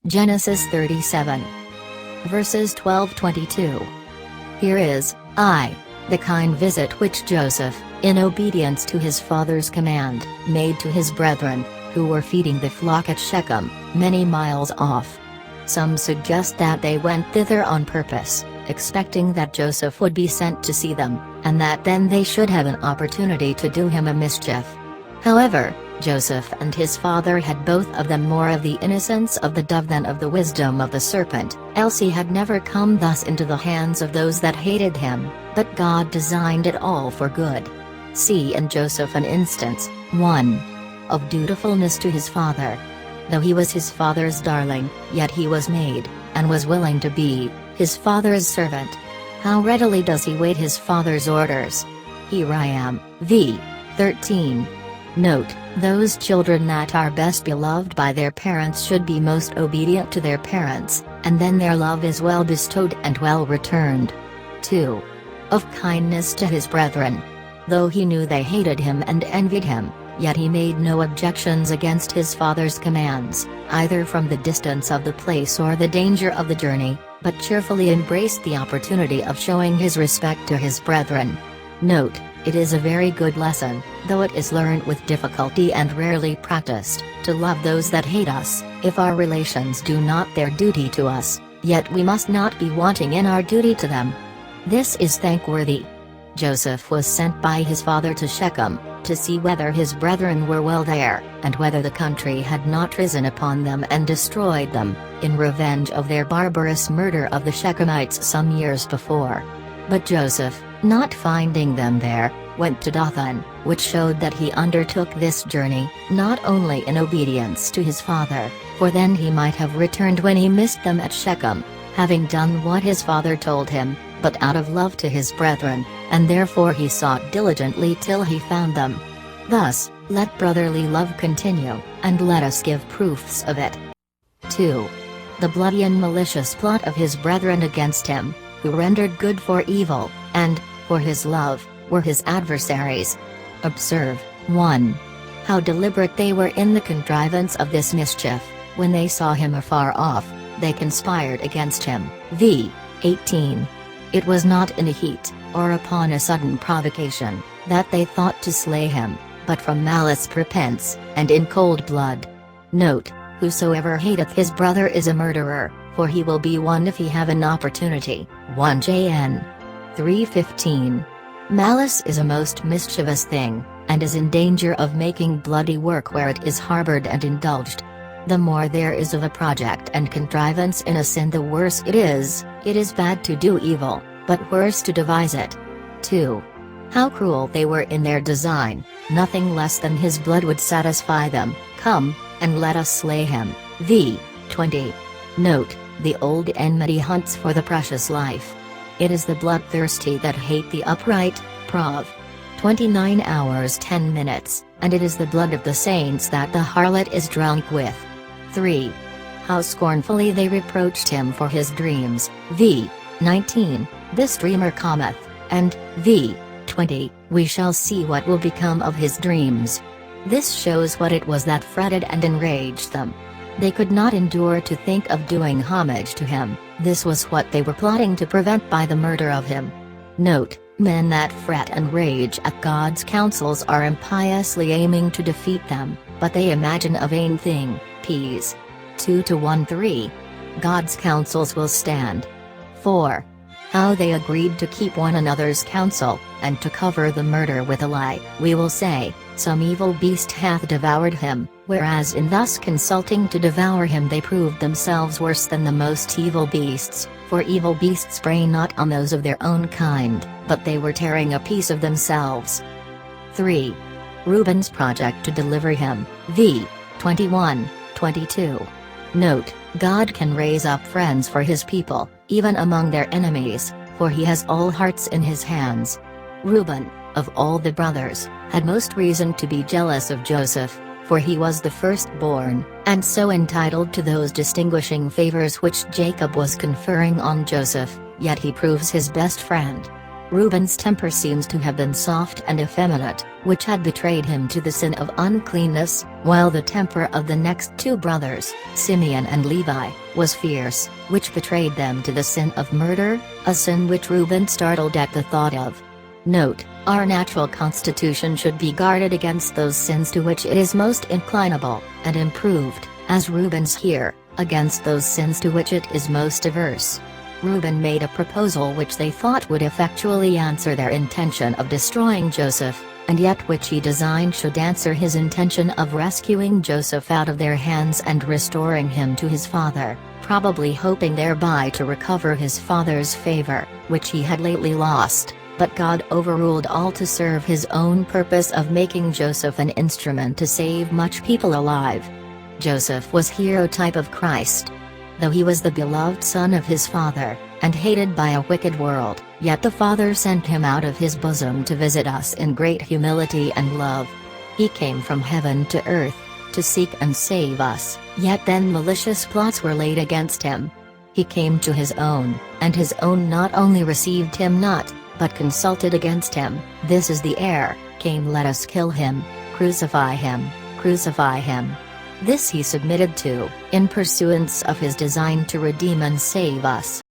Genesis 37. Verses 12-22. Here is, the kind visit which Joseph, in obedience to his father's command, made to his brethren, who were feeding the flock at Shechem, many miles off. Some suggest that they went thither on purpose, expecting that Joseph would be sent to see them, and that then they should have an opportunity to do him a mischief. However, Joseph and his father had both of them more of the innocence of the dove than of the wisdom of the serpent, else he had never come thus into the hands of those that hated him, but God designed it all for good. See in Joseph an instance, 1. Of dutifulness to his father. Though he was his father's darling, yet he was made, and was willing to be, his father's servant. How readily does he wait his father's orders. Hiram, v. 13. Note, those children that are best beloved by their parents should be most obedient to their parents, and then their love is well bestowed and well returned. 2. Of kindness to his brethren. Though he knew they hated him and envied him, yet he made no objections against his father's commands, either from the distance of the place or the danger of the journey, but cheerfully embraced the opportunity of showing his respect to his brethren. Note, it is a very good lesson, though it is learned with difficulty and rarely practiced, to love those that hate us. If our relations do not their duty to us, yet we must not be wanting in our duty to them. This is thankworthy. Joseph was sent by his father to Shechem, to see whether his brethren were well there, and whether the country had not risen upon them and destroyed them, in revenge of their barbarous murder of the Shechemites some years before. But Joseph, not finding them there, went to Dothan, which showed that he undertook this journey, not only in obedience to his father, for then he might have returned when he missed them at Shechem, having done what his father told him, but out of love to his brethren, and therefore he sought diligently till he found them. Thus, let brotherly love continue, and let us give proofs of it. 2. The bloody and malicious plot of his brethren against him, who rendered good for evil, and, for his love, were his adversaries. Observe, 1. How deliberate they were in the contrivance of this mischief. When they saw him afar off, they conspired against him. v. 18. It was not in a heat, or upon a sudden provocation, that they thought to slay him, but from malice prepense, and in cold blood. Note, whosoever hateth his brother is a murderer, for he will be one if he have an opportunity. 1 Jan. 3:15. Malice is a most mischievous thing, and is in danger of making bloody work where it is harbored and indulged. The more there is of a project and contrivance in a sin, the worse it is. It is bad to do evil, but worse to devise it. 2. How cruel they were in their design, nothing less than his blood would satisfy them. Come, and let us slay him. v. 20. Note, the old enmity hunts for the precious life. It is the bloodthirsty that hate the upright. Prov. 29 hours 10 minutes, and it is the blood of the saints that the harlot is drunk with. 3. How scornfully they reproached him for his dreams. v. 19. This dreamer cometh, and, v. 20, we shall see what will become of his dreams. This shows what it was that fretted and enraged them. They could not endure to think of doing homage to him. This was what they were plotting to prevent by the murder of him. Note, men that fret and rage at God's counsels are impiously aiming to defeat them, but they imagine a vain thing. Ps. 2-1-3. God's counsels will stand. 4. How they agreed to keep one another's counsel, and to cover the murder with a lie. We will say, some evil beast hath devoured him, whereas in thus consulting to devour him they proved themselves worse than the most evil beasts, for evil beasts prey not on those of their own kind, but they were tearing a piece of themselves. 3. Reuben's project to deliver him. v. 21-22. Note, God can raise up friends for his people, even among their enemies, for he has all hearts in his hands. Reuben, of all the brothers, had most reason to be jealous of Joseph, for he was the firstborn, and so entitled to those distinguishing favors which Jacob was conferring on Joseph, yet he proves his best friend. Reuben's temper seems to have been soft and effeminate, which had betrayed him to the sin of uncleanness, while the temper of the next two brothers, Simeon and Levi, was fierce, which betrayed them to the sin of murder, a sin which Reuben startled at the thought of. Note, our natural constitution should be guarded against those sins to which it is most inclinable, and improved, as Reuben's here, against those sins to which it is most averse. Reuben made a proposal which they thought would effectually answer their intention of destroying Joseph, and yet which he designed should answer his intention of rescuing Joseph out of their hands and restoring him to his father, probably hoping thereby to recover his father's favor, which he had lately lost. But God overruled all to serve his own purpose of making Joseph an instrument to save much people alive. Joseph was hero type of Christ. Though he was the beloved son of his father, and hated by a wicked world, yet the Father sent him out of his bosom to visit us in great humility and love. He came from heaven to earth, to seek and save us, yet then malicious plots were laid against him. He came to his own, and his own not only received him not, but consulted against him. This is the heir, came, let us kill him, crucify him, crucify him. This he submitted to, in pursuance of his design to redeem and save us.